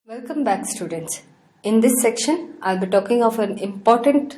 Welcome back, students. In this section, I'll be talking of an important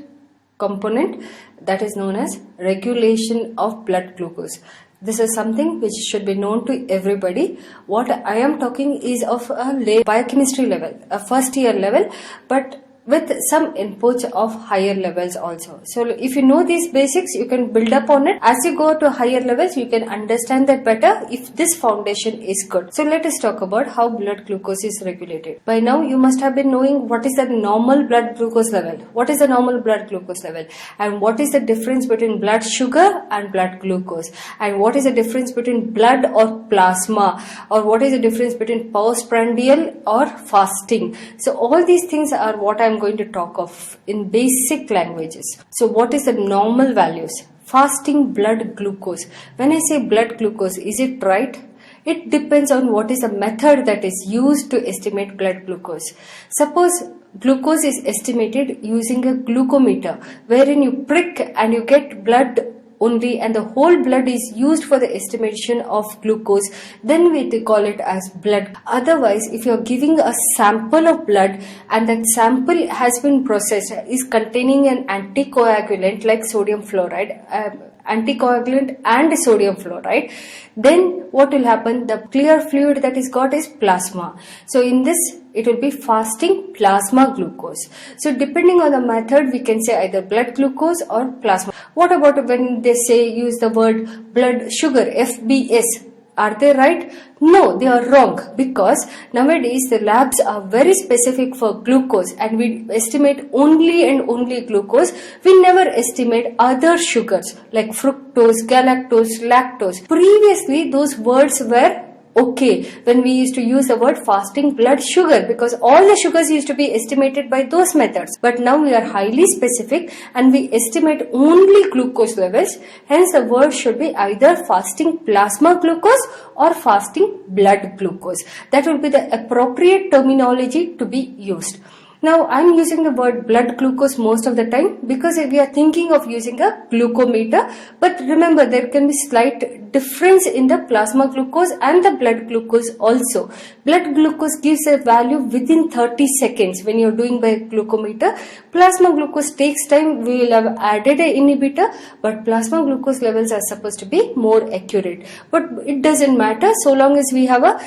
component that is known as regulation of blood glucose. This is something which should be known to everybody. What I am talking is of a biochemistry level, a first year level, but with some inputs of higher levels also. So if you know these basics, you can build up on it. As you go to higher levels, you can understand that better if this foundation is good. So let us talk about how blood glucose is regulated. By now, you must have been knowing what is the normal blood glucose level. What is the normal blood glucose level? And what is the difference between blood sugar and blood glucose? And what is the difference between blood or plasma? Or what is the difference between postprandial or fasting? So all these things are what I'm going to talk of in basic languages. So what is the normal values? Fasting blood glucose. When I say blood glucose, is it right? It depends on what is the method that is used to estimate blood glucose. Suppose glucose is estimated using a glucometer, wherein you prick and you get blood only and the whole blood is used for the estimation of glucose, then we call it as blood. Otherwise, if you are giving a sample of blood and that sample has been processed, is containing an anticoagulant like sodium fluoride, anticoagulant and sodium fluoride, then what will happen? The clear fluid that is got is plasma. So in this, it will be fasting plasma glucose. So depending on the method, we can say either blood glucose or plasma. What about when they say use the word blood sugar, FBS? Are they right? No, they are wrong, because nowadays the labs are very specific for glucose and we estimate only and only glucose. We never estimate other sugars like fructose, galactose, lactose. Previously, those words were okay when we used to use the word fasting blood sugar, because all the sugars used to be estimated by those methods. But now we are highly specific and we estimate only glucose levels. Hence the word should be either fasting plasma glucose or fasting blood glucose. That will be the appropriate terminology to be used. Now, I am using the word blood glucose most of the time because we are thinking of using a glucometer. But remember, there can be slight difference in the plasma glucose and the blood glucose also. Blood glucose gives a value within 30 seconds when you are doing by glucometer. Plasma glucose takes time. We will have added an inhibitor, but plasma glucose levels are supposed to be more accurate. But it doesn't matter so long as we have a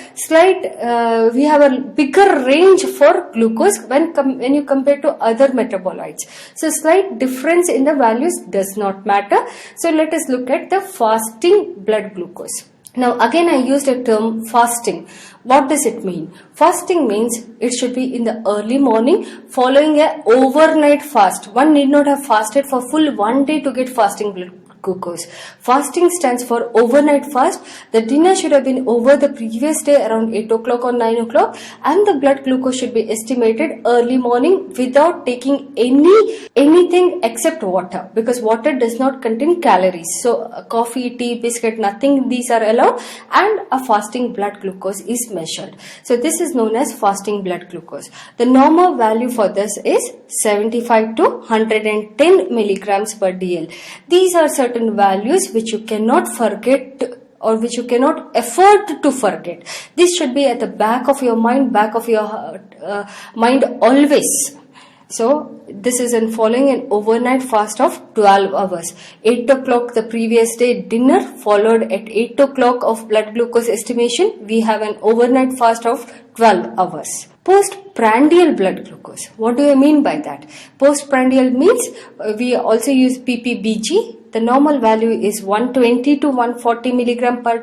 we have a bigger range for glucose when you compare to other metabolites. So slight difference in the values does not matter. So let us look at the fasting blood glucose. Now again I used the term fasting. What does it mean? Fasting means it should be in the early morning following an overnight fast. One need not have fasted for full one day to get fasting blood glucose. Fasting stands for overnight fast. The dinner should have been over the previous day around 8 o'clock or 9 o'clock, and the blood glucose should be estimated early morning without taking anything except water, because water does not contain calories. So coffee, tea, biscuit, nothing these are allowed, and a fasting blood glucose is measured. So this is known as fasting blood glucose. The normal value for this is 75 to 110 milligrams per dl. These are certain values which you cannot forget or which you cannot afford to forget. This should be at the back of your mind, mind always. So this is in following an overnight fast of 12 hours. 8 o'clock the previous day dinner followed at 8 o'clock of blood glucose estimation. We have an overnight fast of 12 hours. Postprandial blood glucose. What do I mean by that? Postprandial means we also use ppbg. The normal value is 120 to 140 milligram per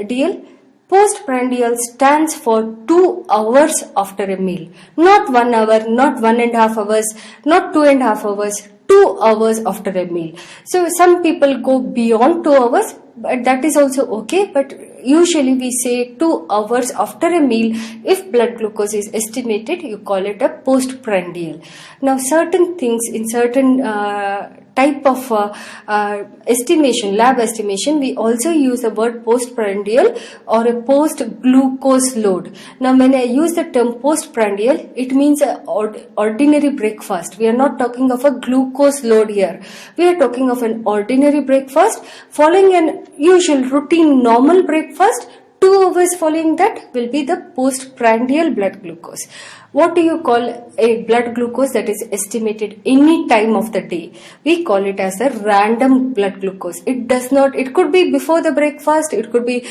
dl. Postprandial stands for 2 hours after a meal. Not 1 hour, not 1.5 hours, not 2.5 hours, 2 hours after a meal. So some people go beyond 2 hours, but that is also okay. But usually we say 2 hours after a meal. If blood glucose is estimated, you call it a postprandial. Now certain things in certain type of estimation, lab estimation, we also use the word postprandial or a post-glucose load. Now when I use the term postprandial, it means an ordinary breakfast. We are not talking of a glucose load here. We are talking of an ordinary breakfast following an usual routine normal breakfast 2 hours following that will be the postprandial blood glucose. What do you call a blood glucose that is estimated any time of the day? We call it as a random blood glucose. It could be before the breakfast, it could be,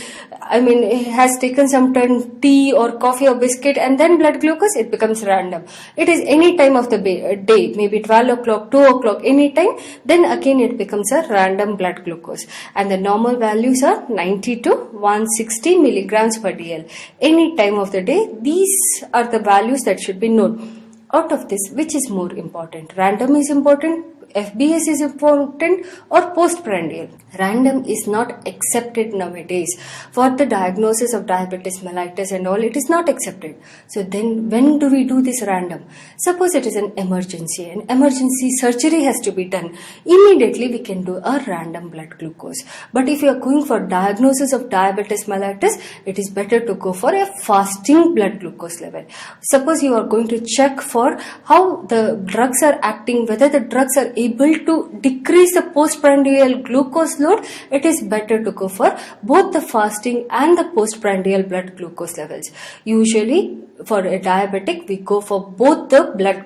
it has taken some turn tea or coffee or biscuit and then blood glucose, it becomes random. It is any time of the day, maybe 12 o'clock, 2 o'clock, any time, then again it becomes a random blood glucose. And the normal values are 90 to 160 milligrams per dl. Any time of the day, these are the values that should be known. Out of this, which is more important? Random is important, FBS is important, or postprandial? Random is not accepted nowadays. For the diagnosis of diabetes mellitus and all, it is not accepted. So then when do we do this random? Suppose it is an emergency surgery has to be done. Immediately we can do a random blood glucose. But if you are going for diagnosis of diabetes mellitus, it is better to go for a fasting blood glucose level. Suppose you are going to check for how the drugs are acting, whether the drugs are able to decrease the postprandial glucose load, it is better to go for both the fasting and the postprandial blood glucose levels. Usually for a diabetic, we go for both the blood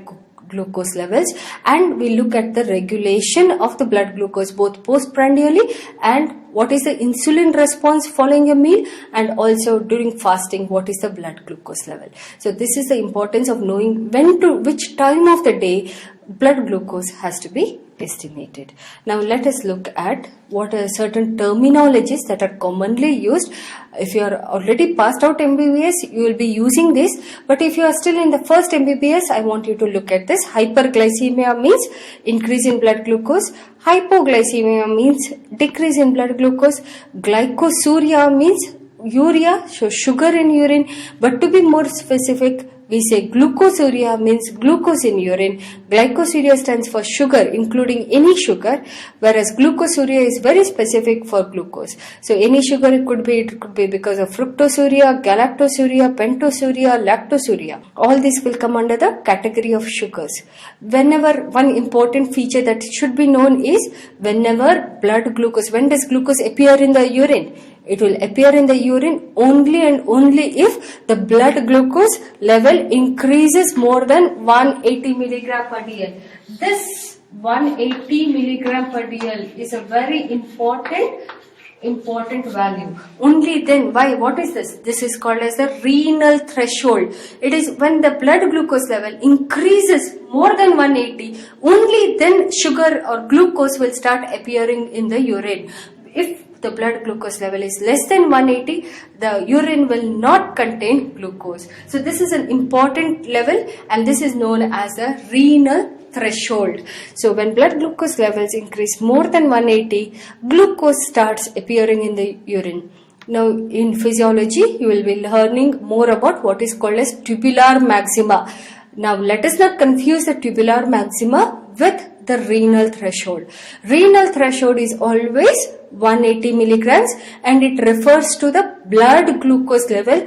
glucose levels and we look at the regulation of the blood glucose both postprandially and what is the insulin response following a meal, and also during fasting what is the blood glucose level. So this is the importance of knowing which time of the day blood glucose has to be estimated. Now let us look at what are certain terminologies that are commonly used. If you are already passed out MBBS, you will be using this, but if you are still in the first MBBS, I want you to look at this. Hyperglycemia means increase in blood glucose. Hypoglycemia means decrease in blood glucose. Glycosuria means urea, so sugar in urine, but to be more specific, we say glucosuria means glucose in urine. Glycosuria stands for sugar, including any sugar, whereas glucosuria is very specific for glucose. So any sugar it could be because of fructosuria, galactosuria, pentosuria, lactosuria. All this will come under the category of sugars. Whenever one important feature that should be known is whenever blood glucose, when does glucose appear in the urine? It will appear in the urine only and only if the blood glucose level increases more than 180 milligram per dl. This 180 milligram per dl is a very important value. Only then, why? What is this? This is called as the renal threshold. It is when the blood glucose level increases more than 180, only then sugar or glucose will start appearing in the urine. If the blood glucose level is less than 180, the urine will not contain glucose. So this is an important level and this is known as the renal threshold. So when blood glucose levels increase more than 180, glucose starts appearing in the urine. Now in physiology, you will be learning more about what is called as tubular maxima. Now let us not confuse the tubular maxima with the renal threshold. Renal threshold is always 180 milligrams and it refers to the blood glucose level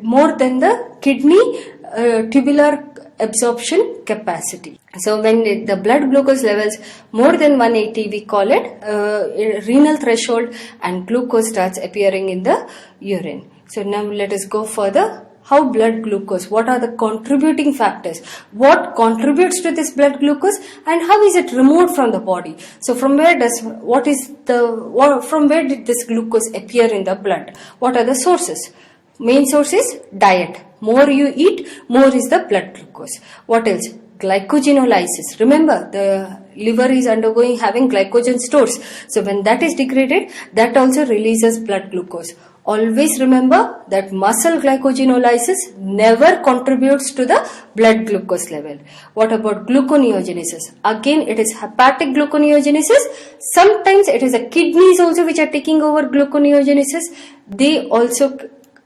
more than the kidney tubular absorption capacity. So when the blood glucose levels more than 180, we call it renal threshold and glucose starts appearing in the urine. So now let us go further. How blood glucose, what are the contributing factors, what contributes to this blood glucose and how is it removed from the body. So from where did this glucose appear in the blood? What are the sources? Main source is diet. More you eat, more is the blood glucose. What else? Glycogenolysis. Remember, the liver is having glycogen stores. So when that is degraded, that also releases blood glucose. Always remember that muscle glycogenolysis never contributes to the blood glucose level. What about gluconeogenesis? Again, it is hepatic gluconeogenesis. Sometimes it is the kidneys also which are taking over gluconeogenesis. They also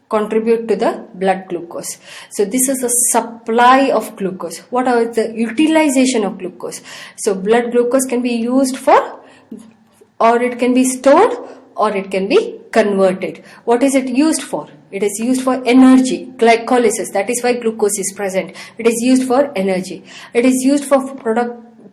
contribute to the blood glucose. So this is the supply of glucose. What are the utilization of glucose? So blood glucose can be used for, or it can be stored, or it can be converted. What is it used for? It is used for energy, glycolysis. That is why glucose is present. It is used for energy. It is used for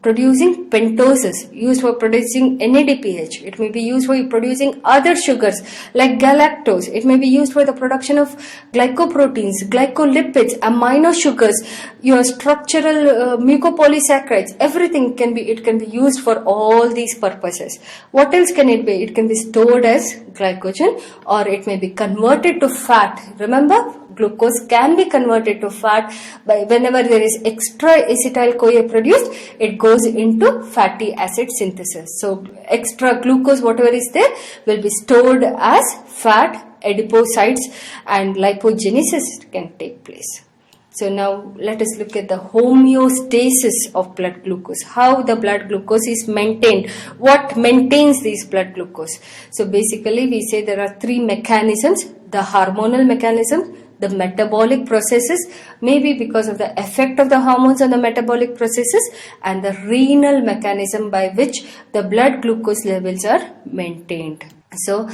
producing pentoses, used for producing NADPH. It may be used for producing other sugars like galactose. It may be used for the production of glycoproteins, glycolipids, amino sugars, your structural mucopolysaccharides. Everything can be used for all these purposes. What else can it be? It can be stored as glycogen, or it may be converted to fat. Remember, glucose can be converted to fat by whenever there is extra acetyl CoA produced, it goes into fatty acid synthesis. So extra glucose, whatever is there, will be stored as fat, adipocytes, and lipogenesis can take place. So now let us look at the homeostasis of blood glucose. How the blood glucose is maintained. What maintains this blood glucose? So basically we say there are three mechanisms. The hormonal mechanism, the metabolic processes, maybe because of the effect of the hormones on the metabolic processes, and the renal mechanism by which the blood glucose levels are maintained. So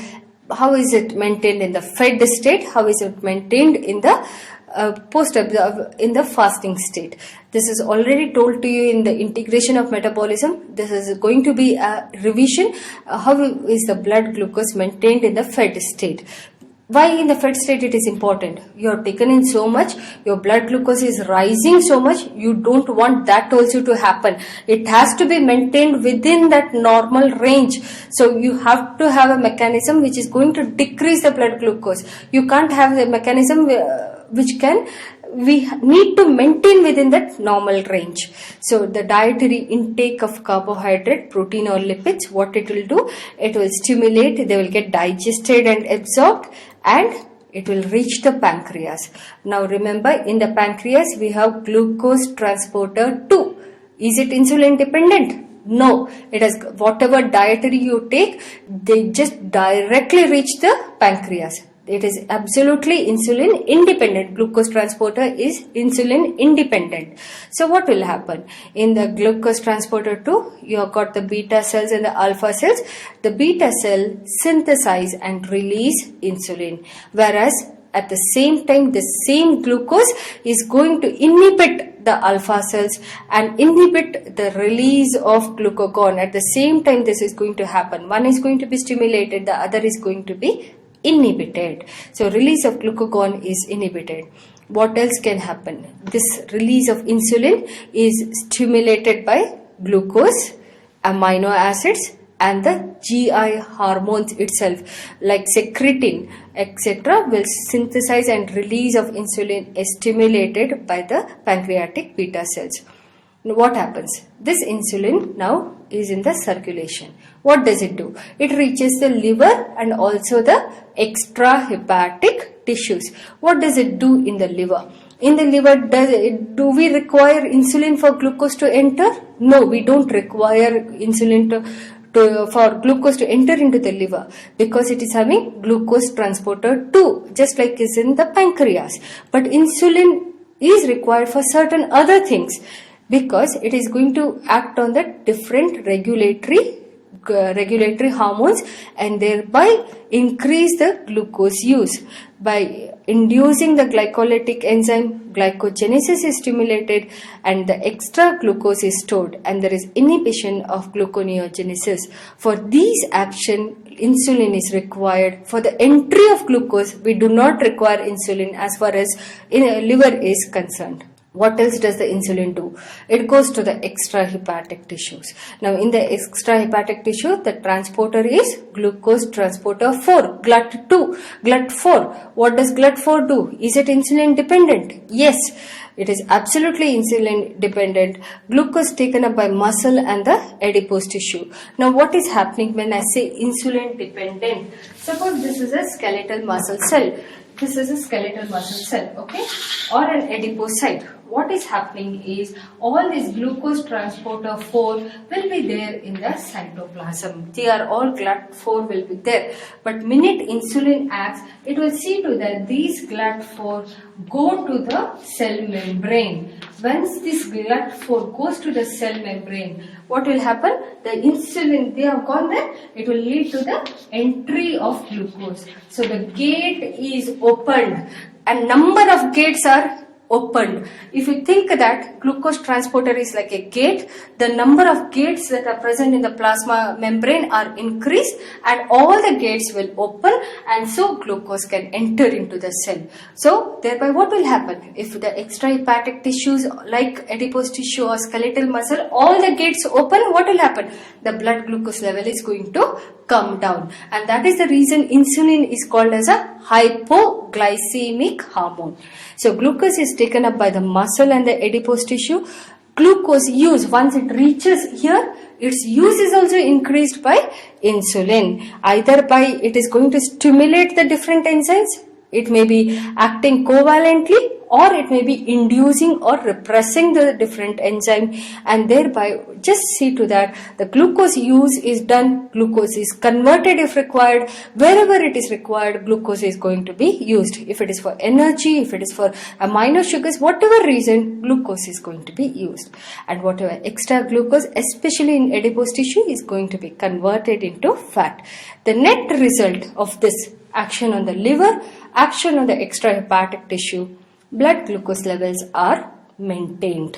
how is it maintained in the fed state? How is it maintained in the in the fasting state? This is already told to you in the integration of metabolism. This is going to be a revision. How is the blood glucose maintained in the fed state? Why in the fed state it is important? You have taken in so much, your blood glucose is rising so much, you don't want that also to happen. It has to be maintained within that normal range. So you have to have a mechanism which is going to decrease the blood glucose. You can't have a mechanism we need to maintain within that normal range. So the dietary intake of carbohydrate, protein or lipids, what it will do, it will stimulate, they will get digested and absorbed, and it will reach the pancreas. Now remember, in the pancreas we have glucose transporter 2. Is it insulin dependent? No, it has whatever dietary you take, they just directly reach the pancreas. It is absolutely insulin independent. Glucose transporter is insulin independent. So what will happen? In the glucose transporter 2, you have got the beta cells and the alpha cells. The beta cell synthesize and release insulin. Whereas at the same time, the same glucose is going to inhibit the alpha cells and inhibit the release of glucagon. At the same time, this is going to happen. One is going to be stimulated, the other is going to be inhibited. So release of glucagon is inhibited. What else can happen? This release of insulin is stimulated by glucose, amino acids, and the GI hormones itself, like secretin, etc., will synthesize and release of insulin is stimulated by the pancreatic beta cells. Now what happens? This insulin now is in the circulation. What does it do? It reaches the liver and also the extrahepatic tissues. What does it do in the liver? In the liver, do we require insulin for glucose to enter? No, we don't require insulin for glucose to enter into the liver, because it is having glucose transporter 2, just like is in the pancreas. But insulin is required for certain other things, because it is going to act on the different regulatory hormones and thereby increase the glucose use. By inducing the glycolytic enzyme, glycogenesis is stimulated and the extra glucose is stored, and there is inhibition of gluconeogenesis. For these action, insulin is required. For the entry of glucose, we do not require insulin as far as liver is concerned. What else does the insulin do? It goes to the extrahepatic tissues. Now in the extrahepatic tissue, the transporter is glucose transporter 4, GLUT2, GLUT4. What does GLUT4 do? Is it insulin dependent? Yes, it is absolutely insulin dependent. Glucose taken up by muscle and the adipose tissue. Now what is happening when I say insulin dependent? Suppose this is a skeletal muscle cell. This is a skeletal muscle cell, okay, or an adipocyte. What is happening is all this glucose transporter 4 will be there in the cytoplasm. They are all GLUT4 will be there. But minute insulin acts, it will see to that these GLUT4 go to the cell membrane. Once this GLUT4 goes to the cell membrane, what will happen? The insulin, they have gone there, it will lead to the entry of glucose. So the gate is opened, and number of gates are opened. If you think that glucose transporter is like a gate, the number of gates that are present in the plasma membrane are increased and all the gates will open, and so glucose can enter into the cell. So thereby what will happen? If the extrahepatic tissues like adipose tissue or skeletal muscle, all the gates open, what will happen? The blood glucose level is going to come down, and that is the reason insulin is called as a hypoglycemic hormone. So glucose is taken up by the muscle and the adipose tissue. Glucose use, once it reaches here, its use is also increased by insulin. Either by it is going to stimulate the different enzymes, it may be acting covalently, or it may be inducing or repressing the different enzyme, and thereby just see to that the glucose use is done, glucose is converted if required. Wherever it is required, glucose is going to be used. If it is for energy, if it is for amino sugars, whatever reason, glucose is going to be used. And whatever extra glucose, especially in adipose tissue, is going to be converted into fat. The net result of this action on the liver, action on the extrahepatic tissue, blood glucose levels are maintained.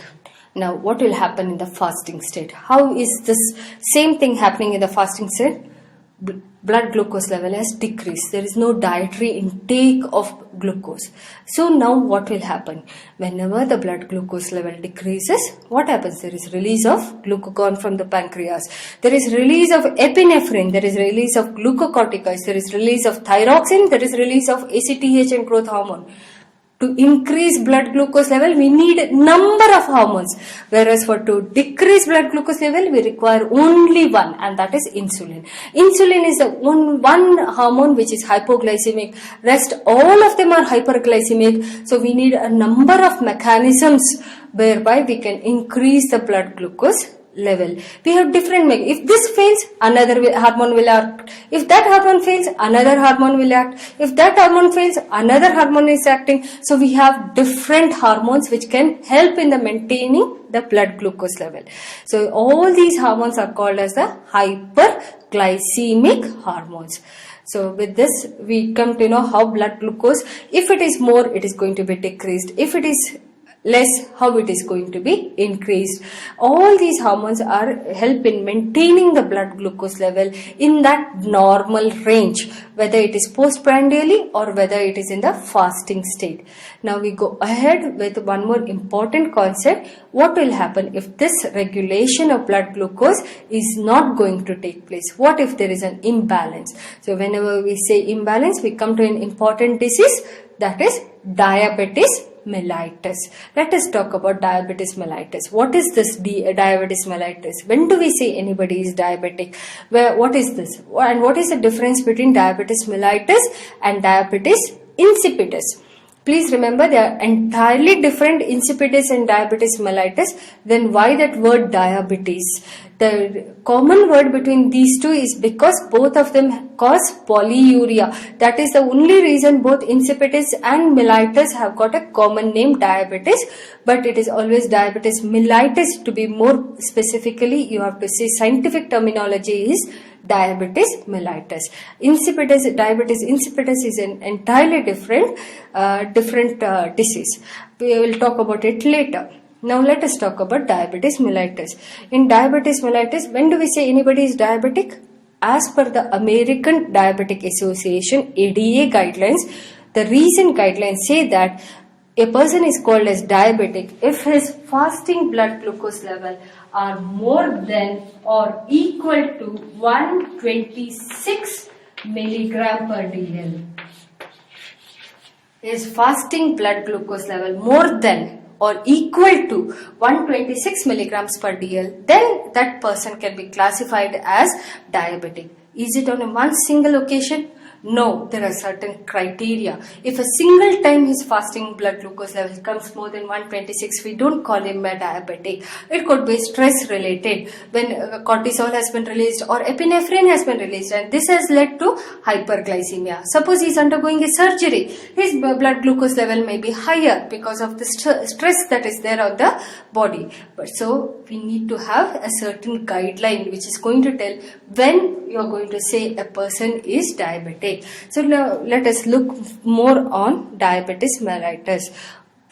Now, what will happen in the fasting state? How is this same thing happening in the fasting state? Blood glucose level has decreased. There is no dietary intake of glucose. So now what will happen? Whenever the blood glucose level decreases, what happens? There is release of glucagon from the pancreas. There is release of epinephrine. There is release of glucocorticoids. There is release of thyroxine. There is release of ACTH and growth hormone. To increase blood glucose level, we need number of hormones, whereas to decrease blood glucose level, we require only one, and that is insulin. Insulin is the one hormone which is hypoglycemic. Rest all of them are hyperglycemic. So we need a number of mechanisms whereby we can increase the blood glucose level. We have different if this fails, another hormone will act. If that hormone fails, another hormone will act. If that hormone fails, another hormone is acting. So we have different hormones which can help in the maintaining the blood glucose level. So all these hormones are called as the hyperglycemic hormones. So with this, we come to know how blood glucose, if it is more, it is going to be decreased. If it is less, how it is going to be increased. All these hormones are help in maintaining the blood glucose level in that normal range, whether it is postprandially or whether it is in the fasting state. Now we go ahead with one more important concept. What will happen if this regulation of blood glucose is not going to take place? What if there is an imbalance? So whenever we say imbalance, we come to an important disease, that is diabetes mellitus. Let us talk about diabetes mellitus. What is this diabetes mellitus? When do we say anybody is diabetic? What is this? And what is the difference between diabetes mellitus and diabetes insipidus? Please remember, they are entirely different, insipidus and diabetes mellitus. Then why that word diabetes? The common word between these two is because both of them cause polyuria. That is the only reason both insipidus and mellitus have got a common name, diabetes. But it is always diabetes mellitus. To be more specifically, you have to say scientific terminology is diabetes mellitus. Diabetes insipidus is an entirely different disease. We will talk about it later. Now let us talk about diabetes mellitus. In diabetes mellitus, when do we say anybody is diabetic? As per the American Diabetic Association ADA guidelines, the recent guidelines say that a person is called as diabetic if his fasting blood glucose level are more than or equal to 126 milligram per dl. His fasting blood glucose level more than or equal to 126 milligrams per dl, then that person can be classified as diabetic. Is it on one single occasion? No, there are certain criteria. If a single time his fasting blood glucose level comes more than 126, we don't call him a diabetic. It could be stress related, when cortisol has been released or epinephrine has been released, and this has led to hyperglycemia. Suppose he is undergoing a surgery, his blood glucose level may be higher because of the stress that is there on the body. But so we need to have a certain guideline which is going to tell when you are going to say a person is diabetic. So now let us look more on diabetes mellitus.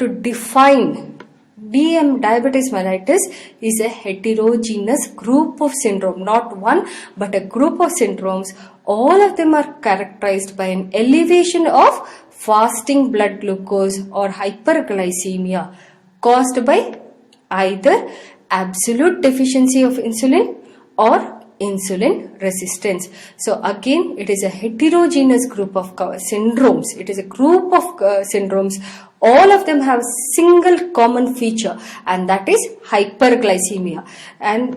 to define diabetes mellitus is a heterogeneous group of syndrome, not one but a group of syndromes. All of them are characterized by an elevation of fasting blood glucose or hyperglycemia caused by either absolute deficiency of insulin or insulin resistance. So again, it is a heterogeneous group of syndromes. It is a group of syndromes. All of them have single common feature, and that is hyperglycemia. And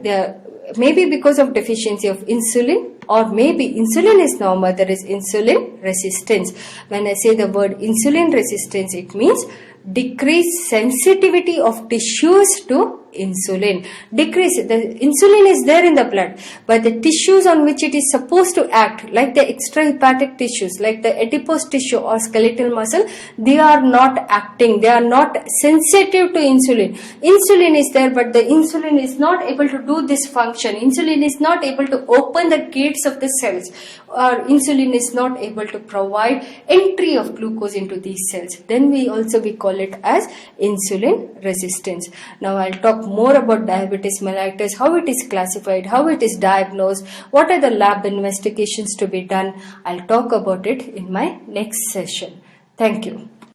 maybe because of deficiency of insulin, or maybe insulin is normal, there is insulin resistance. When I say the word insulin resistance, it means decreased sensitivity of tissues to insulin. The insulin is there in the blood, but the tissues on which it is supposed to act, like the extrahepatic tissues, like the adipose tissue or skeletal muscle, they are not acting. They are not sensitive to insulin. Insulin is there, but the insulin is not able to do this function. Insulin is not able to open the gates of the cells, or insulin is not able to provide entry of glucose into these cells. Then we call it as insulin resistance. Now I'll talk more about diabetes mellitus, how it is classified, how it is diagnosed, what are the lab investigations to be done. I'll talk about it in my next session. Thank you.